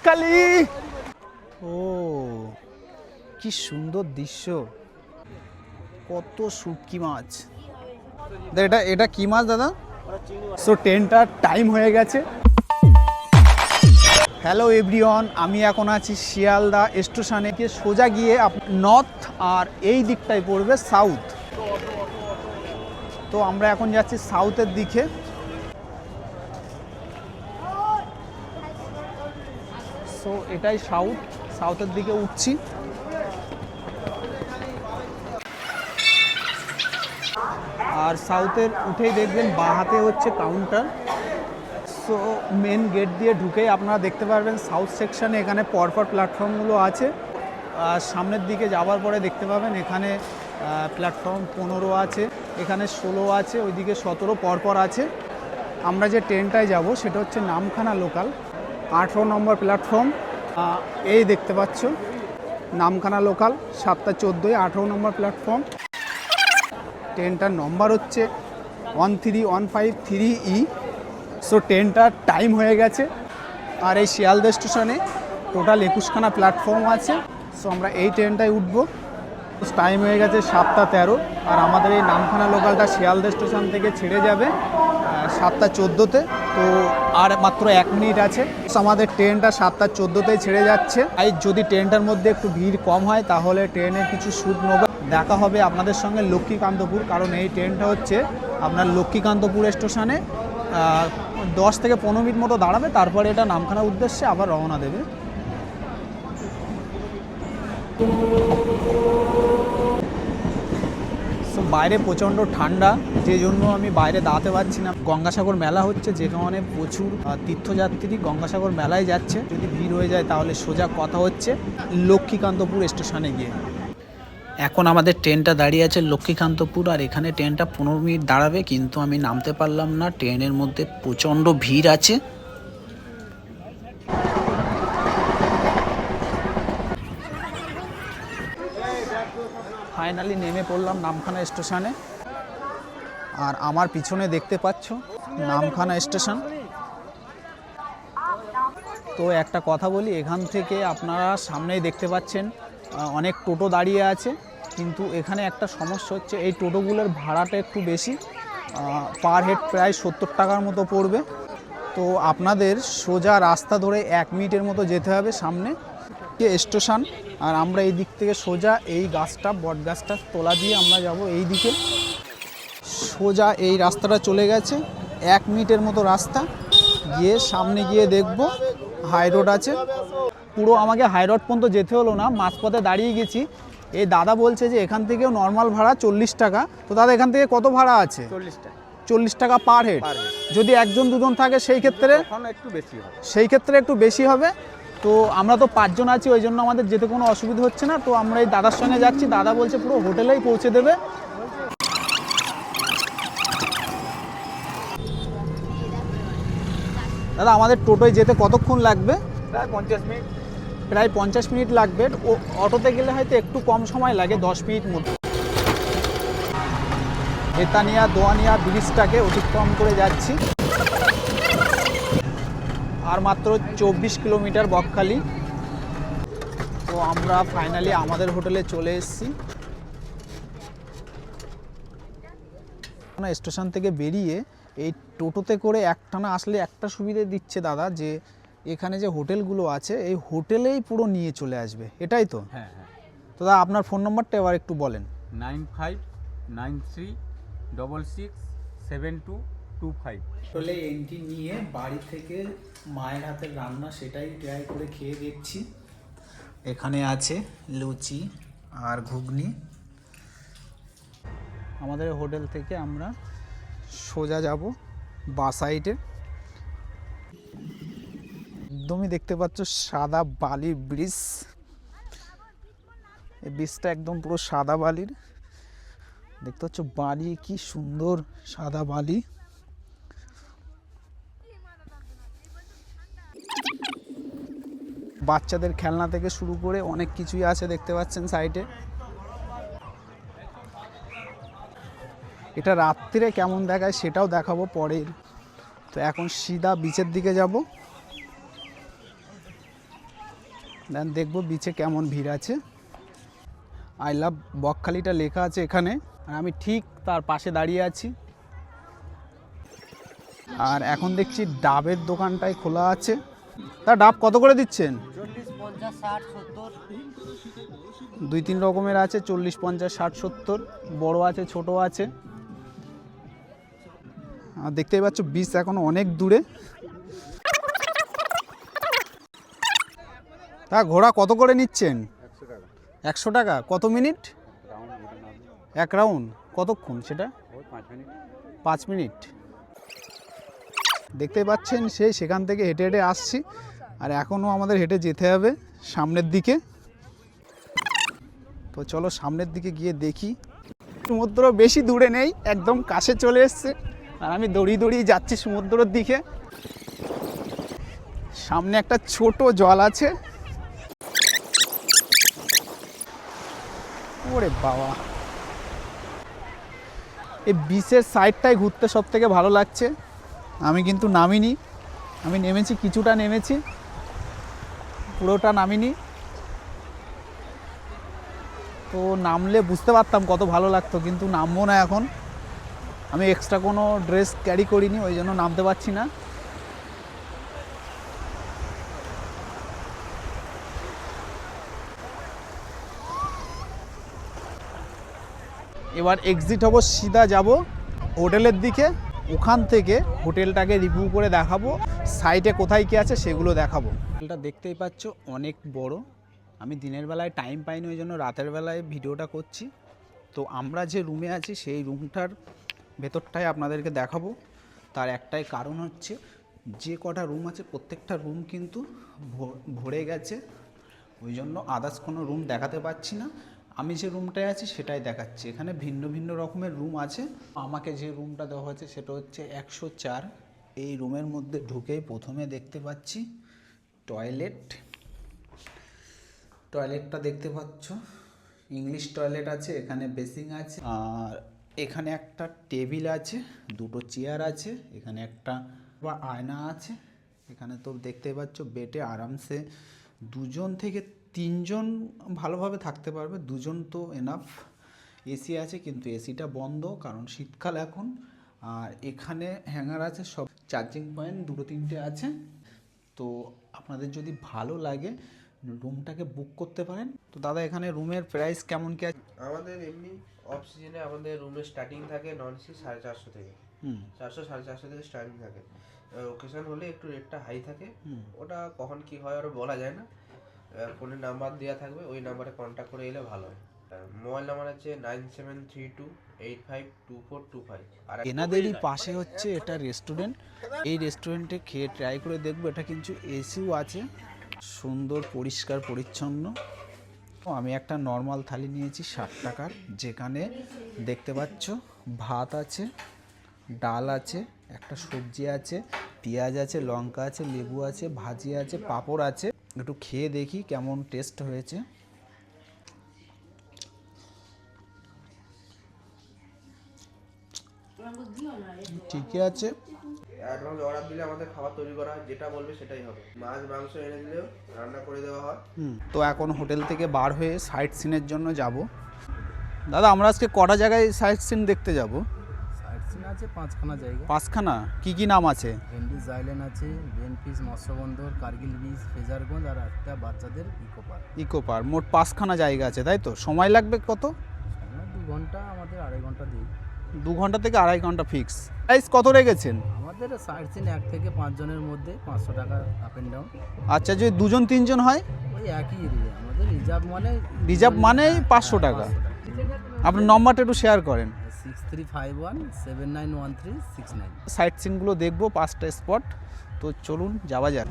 কালি। ও কি সুন্দর দৃশ্য, কত শুটকি মাছ। এটা এটা কি মাছ দাদা? সো ট্রেনটার টাইম হয়ে গেছে। হ্যালো এভরিওয়ান, আমি এখন আছি শিয়ালদা স্টেশনে। সোজা গিয়ে নর্থ আর এই দিকটায় পড়বে সাউথ। তো আমরা এখন যাচ্ছি সাউথের দিকে। সো এটাই সাউথের দিকে উঠছি। আর সাউথের উঠেই দেখবেন বাঁ হাতে হচ্ছে কাউন্টার। সো মেন গেট দিয়ে ঢুকেই আপনারা দেখতে পারবেন সাউথ সেকশানে এখানে পরপর প্ল্যাটফর্মগুলো আছে। আর সামনের দিকে যাওয়ার পরে দেখতে পাবেন এখানে প্ল্যাটফর্ম 15 আছে, এখানে 16 আছে, ওইদিকে 17 পরপর আছে। আমরা যে ট্রেনটায় যাব সেটা হচ্ছে নামখানা লোকাল, 18 নম্বর প্ল্যাটফর্ম। এই দেখতে পাচ্ছ নামখানা লোকাল 7টা 14, 18 নম্বর প্ল্যাটফর্ম। ট্রেনটার নম্বর হচ্ছে 13153E। সো ট্রেনটার টাইম হয়ে গেছে। আর এই শিয়ালদা স্টেশনে টোটাল 21খানা প্ল্যাটফর্ম আছে। সো আমরা এই ট্রেনটায় উঠবো। টাইম হয়ে গেছে 7টা 13। আর আমাদের এই নামখানা লোকালটা শিয়ালদা স্টেশন থেকে ছেড়ে যাবে 7টা 14-তে। তো আর মাত্র 1 মিনিট আছে। আমাদের ট্রেনটা 7টা 14-তেই ছেড়ে যাচ্ছে। আর যদি ট্রেনটার মধ্যে একটু ভিড় কম হয় তাহলে ট্রেনের কিছু শ্যুট নেবো। দেখা হবে আপনাদের সঙ্গে লক্ষ্মীকান্তপুর, কারণ এই ট্রেনটা হচ্ছে আপনার লক্ষ্মীকান্তপুর স্টেশনে 10 থেকে 15 মিনিট মতো দাঁড়াবে, তারপরে এটা নামখানার উদ্দেশ্যে আবার রওনা দেবে। সো বাইরে প্রচণ্ড ঠান্ডা, যে জন্য আমি বাইরে দাঁড়াতে পারছি না। গঙ্গাসাগর মেলা হচ্ছে, যেখানে প্রচুর তীর্থযাত্রী গঙ্গাসাগর মেলায় যাচ্ছে। যদি ভিড় হয়ে যায় তাহলে সোজা কথা হচ্ছে লক্ষ্মীকান্তপুর স্টেশনে গিয়ে। এখন আমাদের ট্রেনটা দাঁড়িয়ে আছে লক্ষ্মীকান্তপুর, আর এখানে ট্রেনটা 15 মিনিট দাঁড়াবে, কিন্তু আমি নামতে পারলাম না। ট্রেনের মধ্যে প্রচণ্ড ভিড় আছে। ফাইনালি নেমে পড়লাম নামখানা স্টেশনে। আর আমার পিছনে দেখতে পাচ্ছ নামখানা স্টেশন। তো একটা কথা বলি, এখান থেকে আপনারা সামনেই দেখতে পাচ্ছেন অনেক টোটো দাঁড়িয়ে আছে, কিন্তু এখানে একটা সমস্যা হচ্ছে এই টোটোগুলোর ভাড়াটা একটু বেশি, পার হেড প্রায় 70 টাকার মতো পড়বে। তো আপনাদের সোজা রাস্তা ধরে 1 মিনিটের মতো যেতে হবে সামনে স্টেশন। আর আমরা এই দিক থেকে সোজা এই গাছটা, বট গাছটা তোলা দিয়ে আমরা যাব এই দিকে। সোজা এই রাস্তাটা চলে গেছে 1 মিনিটের মতো রাস্তা। গিয়ে সামনে গিয়ে দেখব হাই রোড আছে। পুরো আমাকে হাই রোড পর্যন্ত যেতে হলো না, মাঝপথে দাঁড়িয়ে গেছি। এই দাদা বলছে যে এখান থেকেও নর্মাল ভাড়া 40 টাকা। তো দাদা এখান থেকে কত ভাড়া আছে? 40 টাকা পার হেড। যদি 1 জন 2 জন থাকে সেই ক্ষেত্রে একটু বেশি হবে। তো আমরা তো 5 জন আছি, ওই জন্য আমাদের যেতে কোনো অসুবিধা হচ্ছে না। তো আমরা এই দাদার সঙ্গে যাচ্ছি। দাদা বলছে পুরো হোটেলেই পৌঁছে দেবে। দাদা আমাদের টোটোয় যেতে কতক্ষণ লাগবে? প্রায় 50 মিনিট লাগবে। অটোতে গেলে হয়তো একটু কম সময় লাগে, 10 মিনিট মতো। বেতানিয়া দোয়ানিয়া ব্রিজটাকে অতিক্রম করে যাচ্ছি। আর মাত্র 24 কিলোমিটার বকখালি। তো আমরা ফাইনালি আমাদের হোটেলে চলে এসেছি। স্টেশন থেকে বেরিয়ে এই টোটোতে করে একটানা আসলে একটা সুবিধে দিচ্ছে দাদা, যে এখানে যে হোটেলগুলো আছে এই হোটেলেই পুরো নিয়ে চলে আসবে, এটাই তো? হ্যাঁ হ্যাঁ। তো দাদা আপনার ফোন নম্বরটা এবার একটু বলেন। 9593667225। হোটেলে এন্ট্রি নিয়ে বাড়ি থেকে মায়ের হাতের রান্না সেটাই ট্রাই করে খেয়ে দেখছি। এখানে আছে লুচি আর ঘুগনি। আমাদের হোটেল থেকে আমরা সোজা যাব বাঁ সাইডে। একদমই দেখতে পাচ্ছ সাদা বালির ব্রিজ। এই ব্রিজটা একদম পুরো সাদা বালির। দেখতে পাচ্ছ বালি, কি সুন্দর সাদা বালি। বাচ্চাদের খেলনা থেকে শুরু করে অনেক কিছুই আছে, দেখতে পাচ্ছেন সাইডে। এটা রাত্রিরে কেমন দেখায় সেটাও দেখাবো পরে। তো এখন সিধা বিচের দিকে যাব। দেন দেখবো বিচে কেমন ভিড় আছে। আই লাভ বকখালিটা লেখা আছে এখানে, আর আমি ঠিক তার পাশে দাঁড়িয়ে আছি। আর এখন দেখছি ডাবের দোকানটাই খোলা আছে। তা ডাব কত করে দিচ্ছেন? 40, 50, 60, 70। 2-3 রকমের আছে, 40, 50, 60, 70, বড় আছে ছোট আছে। আর দেখতেই পাচ্ছ বিচ এখন অনেক দূরে। তা ঘোড়া কত করে নিচ্ছেন? 100 টাকা। কত মিনিট? 1 রাউন্ড। কতক্ষণ সেটা? 5 মিনিট। দেখতে পাচ্ছেন সেখান থেকে হেঁটে হেঁটে আসছি, আর এখনও আমাদের হেঁটে যেতে হবে সামনের দিকে। তো চলো সামনের দিকে গিয়ে দেখি। সমুদ্র বেশি দূরে নেই, একদম কাছে চলে এসছে, আর আমি দড়িয়ে দড়িয়ে যাচ্ছি সমুদ্রের দিকে। সামনে একটা ছোট জল আছে। ওরে বাবা, এই বিচের সাইডটাই ঘুরতে সব থেকে ভালো লাগছে। আমি কিন্তু নামিনি, আমি নেমেছি, কিছুটা নেমেছি, পুরোটা নামিনি। তো নামলে বুঝতে পারতাম কত ভালো লাগতো, কিন্তু নামবো না এখন। আমি এক্সট্রা কোনো ড্রেস ক্যারি করিনি, ওই জন্য নামতে পারছি না। এবার এক্সিট হব, সিধা যাব হোটেলের দিকে। ওখান থেকে হোটেলটাকে রিভিউ করে দেখাবো, সাইটে কোথায় কী আছে সেগুলো দেখাবো। হোটেলটা দেখতেই পাচ্ছ অনেক বড়। আমি দিনের বেলায় টাইম পাইনি, ওই জন্য রাতের বেলায় ভিডিওটা করছি। তো আমরা যে রুমে আছি সেই রুমটার ভেতরটাই আপনাদেরকে দেখাবো। তার একটাই কারণ হচ্ছে, যে কটা রুম আছে প্রত্যেকটা রুম কিন্তু ভরে গেছে, ওই জন্য আদার্স কোনো রুম দেখাতে পাচ্ছি না। আমি যে রুমটায় আছি সেটাই দেখাচ্ছি। এখানে ভিন্ন ভিন্ন রকমের রুম আছে। আমাকে যে রুমটা দেওয়া হয়েছে সেটা হচ্ছে 104। এই রুমের মধ্যে ঢুকেই প্রথমে দেখতে পাচ্ছি টয়লেটটা দেখতে পাচ্ছ, ইংলিশ টয়লেট আছে, এখানে বেসিং আছে, আর এখানে একটা টেবিল আছে, দুটো চেয়ার আছে, এখানে একটা আয়না আছে। এখানে তো দেখতে পাচ্ছ বেডে আরামসে 2 থেকে 3 জন ভালোভাবে থাকতে পারবে। 2 জন তো এনাফ। এসি আছে, কিন্তু এসিটা বন্ধ কারণ শীতকাল এখন। আর এখানে হ্যাঙ্গার আছে, সব চার্জিং পয়েন্ট 2-3টে আছে। তো আপনাদের যদি ভালো লাগে রুমটাকে বুক করতে পারেন। তো দাদা এখানে রুমের প্রাইস কেমন কি আছে? আমাদের এমনি অফ সিজনে আমাদের রুমের স্টার্টিং থাকে নন এসি 450 থেকে, 400 450 থেকে স্টার্টিং থাকে। ওকেশন হলে একটু রেটটা হাই থাকে, ওটা কখন কি হয় আর বলা যায় না। ফোনে নাম্বার দেওয়া থাকবে, ওই নাম্বারে কন্ট্যাক্ট করে এলে ভালো হয়। মোবাইল নাম্বার আছে 9732852425। আর এনাদেরই পাশে হচ্ছে এটা রেস্টুরেন্ট। এই রেস্টুরেন্টে খেয়ে ট্রাই করে দেখবো। এটা কিন্তু এসিও আছে, সুন্দর পরিষ্কার পরিচ্ছন্ন। আমি একটা নর্মাল থালি নিয়েছি 60 টাকার, যেখানে দেখতে পাচ্ছ ভাত আছে, ডাল আছে, একটা সবজি আছে, পেঁয়াজ আছে, লঙ্কা আছে, লেবু আছে, ভাজি আছে, পাঁপড় আছে। একটু খেয়ে দেখি কেমন টেস্ট হয়েছে। ঠিকই আছে। অ্যাডভান্স অর্ডার দিলে আমাদের খাবার তৈরি করা হয়, যেটা বলবে সেটাই হবে। মাছ মাংস এনে দিলেও রান্না করে দেওয়া হয়। তো এখন হোটেল থেকে বার হয়ে সাইট সিনের জন্য যাব। দাদা আমরা আজকে কটা জায়গায় সাইট সিন দেখতে যাব? সাইট সিন আছে 5খানা জায়গা। 5খানা? কি কি নাম আছে? হেনরিজ আইল্যান্ড আছে, বেনফিস মৎস্যবন্দর, কার্গিল বিচ, ফেজারগঞ্জ, আর একটা বাচ্চাদের ইকো পার্ক। Eco park. মোট 5খানা জায়গা আছে, তাই তো? সময় লাগবে কত? সময় 2 ঘন্টা, আমাদের 2.5 ঘন্টা দিই। 2 ঘন্টা থেকে 2.5 ঘন্টা ফিক্স। প্রাইস কত রেখেছেন? আমাদের সাইট সিন 1 থেকে 5 জনের মধ্যে 500 টাকা আপ অ্যান্ড ডাউন। আচ্ছা, যদি 2 3 জন হয়? ওই একই এরিয়া। আমাদের রিজার্ভ মানেই 500 টাকা। আপনার নম্বরটা একটু শেয়ার করেন। 6351791369। সাইট সিনগুলো দেখবো, 5টা স্পট। তো চলুন যাওয়া যাক।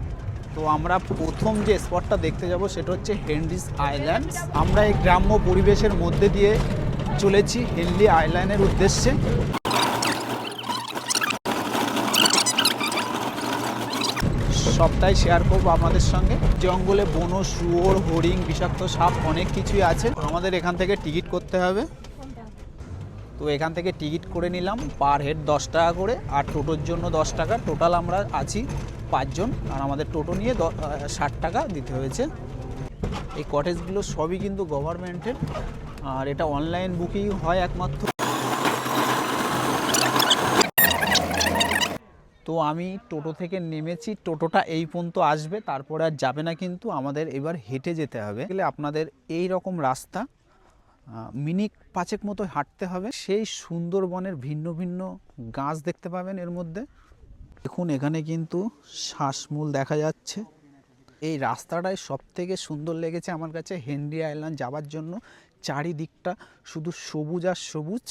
তো আমরা প্রথম যে স্পটটা দেখতে যাব সেটা হচ্ছে হেনরিজ আইল্যান্ডস। আমরা এই গ্রাম্য পরিবেশের মধ্যে দিয়ে চলেছি হেনরি আইল্যান্ডের উদ্দেশ্যে। সবটাই শেয়ার করবো আপনাদের সঙ্গে। জঙ্গলে বন, শুয়োর, হরিণ, বিষাক্ত সাপ অনেক কিছুই আছে। আমাদের এখান থেকে টিকিট করতে হবে। তো এখান থেকে টিকিট করে নিলাম, পার হেড 10 টাকা করে, আর টোটোর জন্য 10 টাকা। টোটাল আমরা আছি 5 জন, আর আমাদের টোটো নিয়ে 60 টাকা দিতে হয়েছে। এই কটেজগুলো সবই কিন্তু গভর্নমেন্টের, আর এটা অনলাইন বুকিং হয় একমাত্র। তো আমি টোটো থেকে নেমেছি, টোটোটা এই পর্যন্ত আসবে, তারপরে আর যাবে না, কিন্তু আমাদের এবার হেঁটে যেতে হবে। আপনাদের এই রকম রাস্তা মিনিট 5 মতো হাঁটতে হবে। সেই সুন্দরবনের ভিন্ন ভিন্ন গাছ দেখতে পাবেন এর মধ্যে। দেখুন এখানে কিন্তু শ্বাসমূল দেখা যাচ্ছে। এই রাস্তাটাই সব থেকে সুন্দর লেগেছে আমার কাছে হেনরি আইল্যান্ড যাওয়ার জন্য। চারিদিকটা শুধু সবুজ আর সবুজ।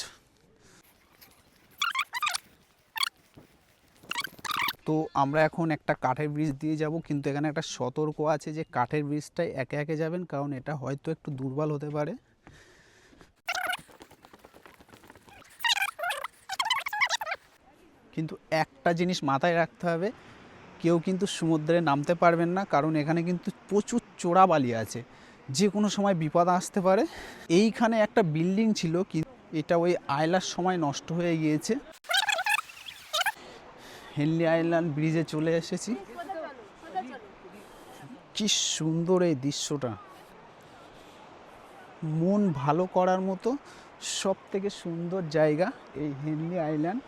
তো আমরা এখন একটা কাঠের ব্রিজ দিয়ে যাব, কিন্তু এখানে একটা সতর্ক আছে যে কাঠের ব্রিজটাই একে একে যাবেন, কারণ এটা হয়তো একটু দুর্বল হতে পারে। কিন্তু একটা জিনিস মাথায় রাখতে হবে, কেউ কিন্তু সমুদ্রে নামতে পারবেন না, কারণ এখানে কিন্তু প্রচুর চোরা বালি আছে, যে কোনো সময় বিপদ আসতে পারে। এইখানে একটা বিল্ডিং ছিল, কিন্তু এটা ওই আয়লার সময় নষ্ট হয়ে গিয়েছে। হেনরি আইল্যান্ড ব্রিজে চলে এসেছি। কি সুন্দর এই দৃশ্যটা, মন ভালো করার মতো সব থেকে সুন্দর জায়গা এই হেনরি আইল্যান্ড।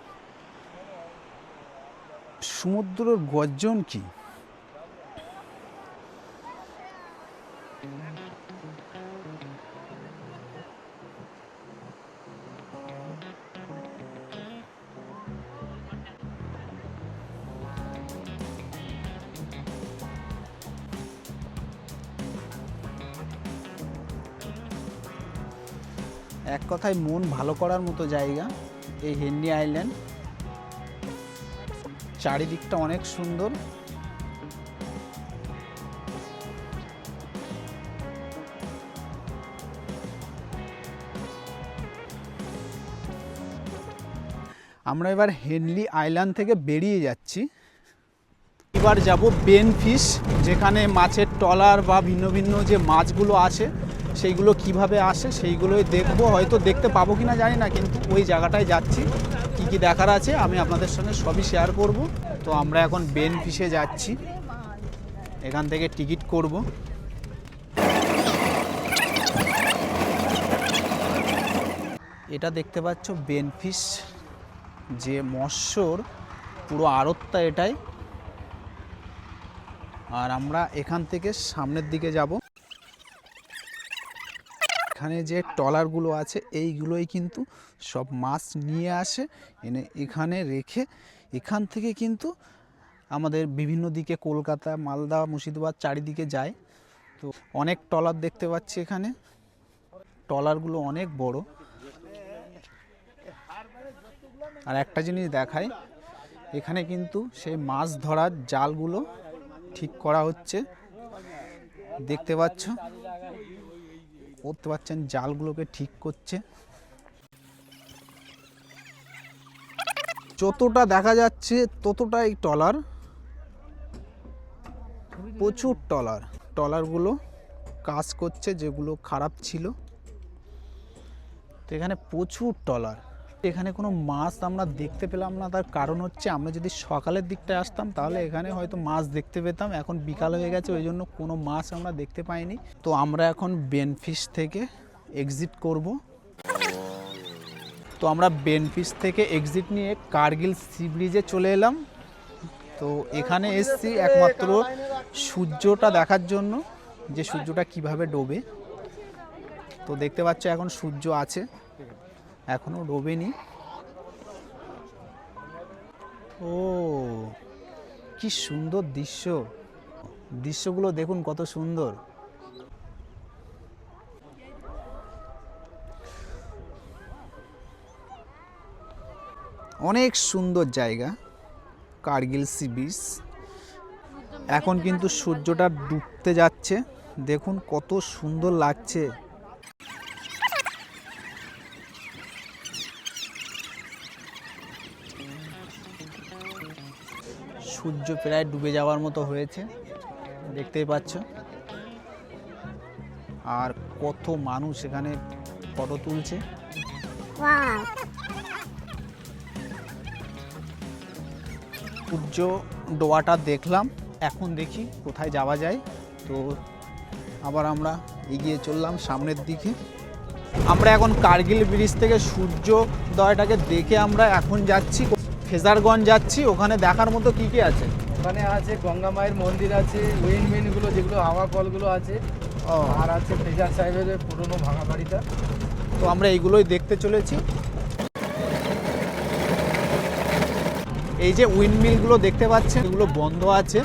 সমুদ্রের গর্জন কি! এক কথায় মন ভালো করার মতো জায়গা এই হেনরি আইল্যান্ড। চারিদিকটা অনেক সুন্দর। আমরা এবার হেনরি আইল্যান্ড থেকে বেরিয়ে যাচ্ছি। এবার যাব বেন ফিশ, যেখানে মাছের ট্রলার বা ভিন্ন ভিন্ন যে মাছগুলো আছে সেইগুলো কিভাবে আসে সেইগুলোই দেখবো। হয়তো দেখতে পাবো কিনা জানি না, কিন্তু ওই জায়গাটায় যাচ্ছি। কি কি দেখার আছে আমি আপনাদের সঙ্গে সবই শেয়ার করব। তো আমরা এখন বেন ফিশে যাচ্ছি, এখান থেকে টিকিট করব। এটা দেখতে পাচ্ছ বেন ফিশ, যে মৎস্যর পুরো আড়তটা এটাই। আর আমরা এখান থেকে সামনের দিকে যাব। এখানে যে ট্রলারগুলো আছে এইগুলোই কিন্তু সব মাছ নিয়ে আসে, এনে এখানে রেখে এখান থেকে কিন্তু আমাদের বিভিন্ন দিকে কলকাতা, মালদা, মুর্শিদাবাদ চারিদিকে যায়। তো অনেক ট্রলার দেখতে পাচ্ছি এখানে, ট্রলারগুলো অনেক বড়। আর একটা জিনিস দেখাই, এখানে কিন্তু সেই মাছ ধরার জালগুলো ঠিক করা হচ্ছে, দেখতে পাচ্ছ, করতে পারছেন, জালগুলোকে ঠিক করছে। যতটা দেখা যাচ্ছে ততটাই ট্রলার, প্রচুর ট্রলার। ট্রলারগুলো কাজ করছে যেগুলো খারাপ ছিল। তো এখানে প্রচুর ট্রলার। এখানে কোনো মাছ আমরা দেখতে পেলাম না, তার কারণ হচ্ছে আমরা যদি সকালের দিকটায় আসতাম তাহলে এখানে হয়তো মাছ দেখতে পেতাম। এখন বিকাল হয়ে গেছে, ওই জন্য কোনো মাছ আমরা দেখতে পাইনি। তো আমরা এখন বেন ফিশ থেকে এক্সিট করব। তো আমরা বেন ফিশ থেকে এক্সিট নিয়ে কার্গিল সি ব্রিজে চলে এলাম। তো এখানে এসছি একমাত্র সূর্যটা দেখার জন্য, যে সূর্যটা কিভাবে ডোবে। তো দেখতে পাচ্ছ এখন সূর্য আছে, এখনো ডোবেনি। ও কি সুন্দর দৃশ্য, দৃশ্যগুলো দেখুন কত সুন্দর। অনেক সুন্দর জায়গা কার্গিল সি বিচ। এখন কিন্তু সূর্যটা ডুবতে যাচ্ছে, দেখুন কত সুন্দর লাগছে। সূর্য প্রায় ডুবে যাওয়ার মতো হয়েছে, দেখতেই পাচ্ছ। আর কত মানুষ এখানে ফটো তুলছে। সূর্য ডোবাটা দেখলাম, এখন দেখি কোথায় যাওয়া যায়। তো আবার আমরা এগিয়ে চললাম সামনের দিকে। আমরা এখন কার্গিল ব্রিজ থেকে সূর্যোদয়টাকে দেখে আমরা এখন যাচ্ছি ফেজারগঞ্জ যাচ্ছি। ওখানে দেখার মতো কি কি আছে? ওখানে আছে গঙ্গা মায়ের মন্দির আছে, উইন্ডমিলগুলো যেগুলো হাওয়া কলগুলো আছে, আর আছে ফেজার সাহেবের পুরনো ভাঙা বাড়িটা। তো আমরা এইগুলোই দেখতে চলেছি। এই যে উইন্ডমিলগুলো দেখতে পাচ্ছেন এগুলো বন্ধ আছে।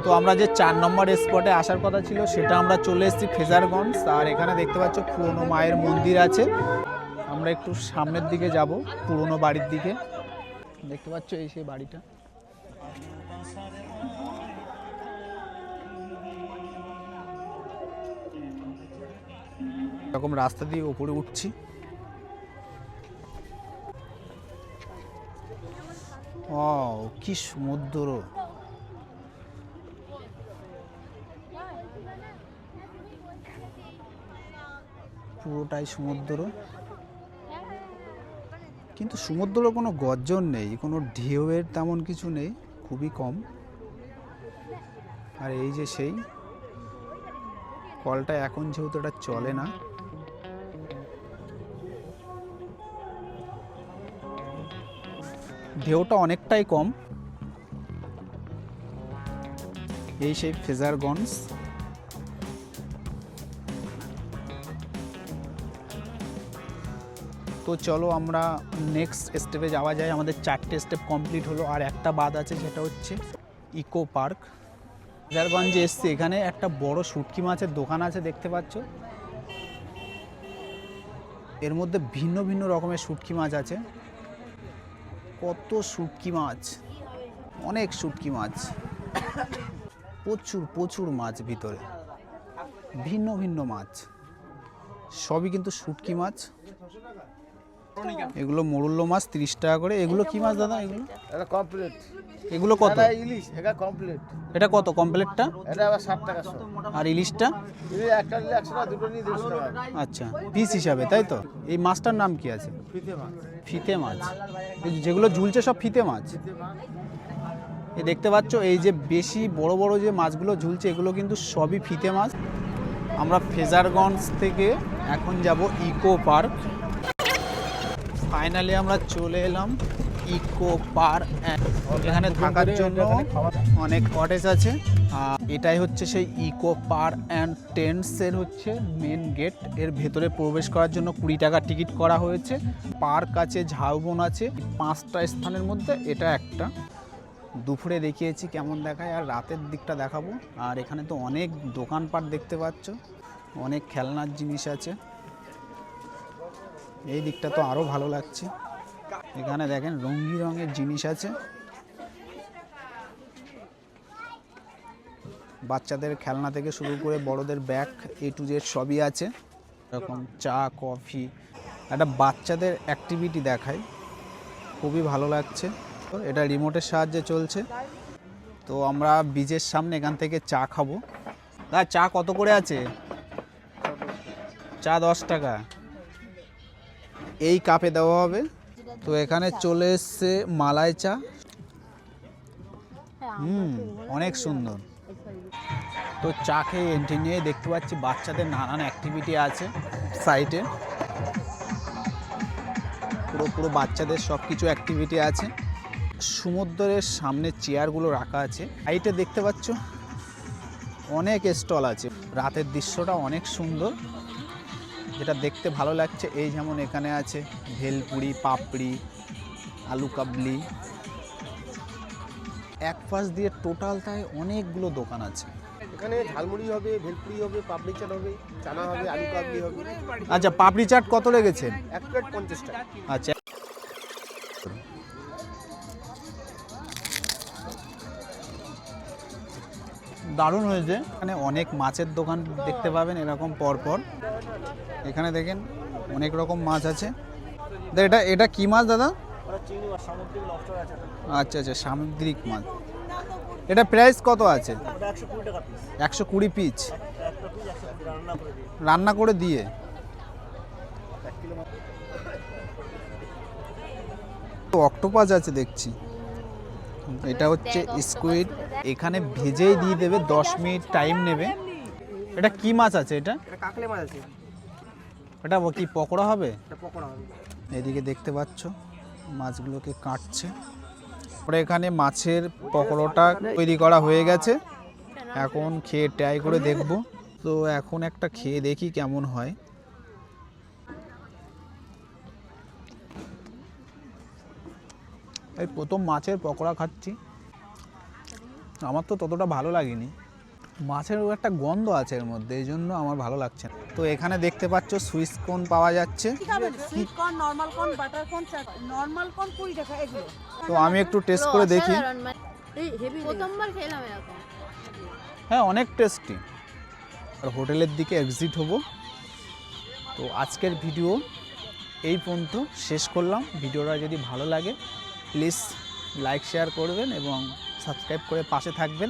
তো আমরা যে 4 নম্বর স্পটে আসার কথা ছিল সেটা আমরা চলে এসেছি ফেজারগঞ্জ। আর এখানে দেখতে পাচ্ছ পুরনো মায়ের মন্দির আছে। আমরা একটু সামনের দিকে যাব, পুরনো বাড়ির দিকে। দেখতে পাচ্ছ এই সেই বাড়িটা। এরকম রাস্তা দিয়ে উপরে উঠছি। ও কি সমুদ্র! পুরোটাই সমুদ্র, কিন্তু সমুদ্রের কোনো গর্জন নেই, কোনো ঢেউয়ের তেমন কিছু নেই, খুবই কম। আর এই যে সেই কলটা এখন যেহেতু এটা চলে না, ঢেউটা অনেকটাই কম। এই সেই ফেজারগঞ্জ। তো চলো আমরা নেক্সট স্টেপে যাওয়া যায়। আমাদের 4টে স্টেপ কমপ্লিট হলো, আর একটা বাদ আছে যেটা হচ্ছে ইকো পার্ক। ফেজারগঞ্জে এসছি, এখানে একটা বড় শুটকি মাছের দোকান আছে দেখতে পাচ্ছ। এর মধ্যে ভিন্ন ভিন্ন রকমের শুটকি মাছ আছে। কত শুটকি মাছ, অনেক শুটকি মাছ, প্রচুর প্রচুর মাছ ভিতরে, ভিন্ন ভিন্ন মাছ, সবই কিন্তু শুটকি মাছ। এগুলো মোরুল্লো মাছ 30 টাকা করে। এগুলো কি মাছ দাদা? এগুলো এটা কমপ্লিট। এগুলো কত? ইলিশ, এটা কমপ্লিট। এটা কত কমপ্লিটটা? এটা আবার 60 টাকা শো। আর ইলিশটা? ইলিশ একটা নিলে 100 টাকা, দুটো নিলে 150 টাকা। আচ্ছা, পিস হিসাবে, তাই তো? এই মাছটার নাম কি আছে? ফিতে মাছ। ফিতে মাছ। এই যেগুলো ঝুলছে সব ফিতে মাছ। এই দেখতে পাচ্ছ এই যে বেশি বড় বড় যে মাছগুলো ঝুলছে এগুলো কিন্তু সবই ফিতে মাছ। আমরা ফেজারগঞ্জ থেকে এখন যাব ইকো পার্ক। ফাইনালি আমরা চলে এলাম ইকো পার্ক। এখানে থাকার জন্য অনেক কটেজ আছে। এটাই হচ্ছে সেই ইকো পার্ক অ্যান্ড টেন্টসের হচ্ছে মেন গেট। এর ভেতরে প্রবেশ করার জন্য 20 টাকা টিকিট করা হয়েছে। পার্ক আছে, ঝাউবন আছে, 5টা স্থানের মধ্যে এটা একটা। দুপুরে দেখিয়েছি কেমন দেখায়, আর রাতের দিকটা দেখাবো। আর এখানে তো অনেক দোকানপাট দেখতে পাচ্ছ, অনেক খেলনার জিনিস আছে। এই দিকটা তো আরও ভালো লাগছে। এখানে দেখেন রঙি রঙের জিনিস আছে, বাচ্চাদের খেলনা থেকে শুরু করে বড়দের ব্যাগ A to Z সবই আছে। এরকম চা, কফি, একটা বাচ্চাদের অ্যাক্টিভিটি দেখায়, খুবই ভালো লাগছে। তো এটা রিমোটের সাহায্যে চলছে। তো আমরা বীজের সামনে এখান থেকে চা খাবো। দা চা কত করে আছে? চা 10 টাকা। এই কাপে দেওয়া হবে। তো এখানে চলে এসছে মালাই চা। অনেক সুন্দর। তো চা খেয়ে এন্ট্রি নিয়ে দেখতে পাচ্ছি বাচ্চাদের নানান অ্যাক্টিভিটি আছে সাইটে। পুরো বাচ্চাদের সব কিছু অ্যাক্টিভিটি আছে। সমুদ্রের সামনে চেয়ারগুলো রাখা আছে। সাইটে দেখতে পাচ্ছ অনেক স্টল আছে। রাতের দৃশ্যটা অনেক সুন্দর, যেটা দেখতে ভালো লাগছে। এই যেমন এখানে আছে ভেলপুরি, পাপড়ি, আলু কাবলি। এক পাশ দিয়ে টোটাল তাই অনেকগুলো দোকান আছে। এখানে ঝালমুড়ি হবে, ভেলপুরি হবে, পাপড়ি চাট হবে, চানা হবে, আলু কাবলি হবে। আচ্ছা, পাপড়ি চাট কত লেগেছে? 1 প্লেট 50 টাকা। আচ্ছা, দারুণ হয়েছে। এখানে অনেক মাছের দোকান দেখতে পাবেন এরকম পরপর। এখানে দেখেন অনেক রকম মাছ আছে। এটা কি মাছ দাদা? আচ্ছা আচ্ছা, সামুদ্রিক মাছ। এটা প্রাইস কত আছে? 120 পিস। রান্না করে দিয়ে। অক্টোপাস আছে দেখছি। এটা হচ্ছে স্কুইড, এখানে ভেজেই দিয়ে দেবে, 10 মিনিট টাইম নেবে। এটা কি মাছ আছে এটা? এটা কাকলে মাছ আছে, এটা কি পকোড়া হবে? এটা পকোড়া হবে। এদিকে দেখতে পাচ্ছ মাছগুলোকে কাটছে। পরে এখানে মাছের পকোড়াটা তৈরি করা হয়ে গেছে, এখন খেয়ে ট্রাই করে দেখব। তো এখন একটা খেয়ে দেখি কেমন হয়। এই প্রথম মাছের পকোড়া খাচ্ছি, আমার তো ততটা ভালো লাগেনি। মাছের একটা গন্ধ আছে এর মধ্যে, এই জন্য আমার ভালো লাগছে না। তো এখানে দেখতে পাচ্ছ সুইস কোন পাওয়া যাচ্ছে। Sweet corn, normal corn, butter corn, normal corn 20 টাকা এগুলো। তো আমি একটু টেস্ট করে দেখি। এই হেভি প্রথমবার খেলাম এরকম। হ্যাঁ, অনেক টেস্টি। আর হোটেলের দিকে এক্সিট হব। তো আজকের ভিডিও এই পর্যন্ত শেষ করলাম। ভিডিওটা যদি ভালো লাগে প্লিজ লাইক শেয়ার করবেন এবং সাবস্ক্রাইব করে পাশে থাকবেন।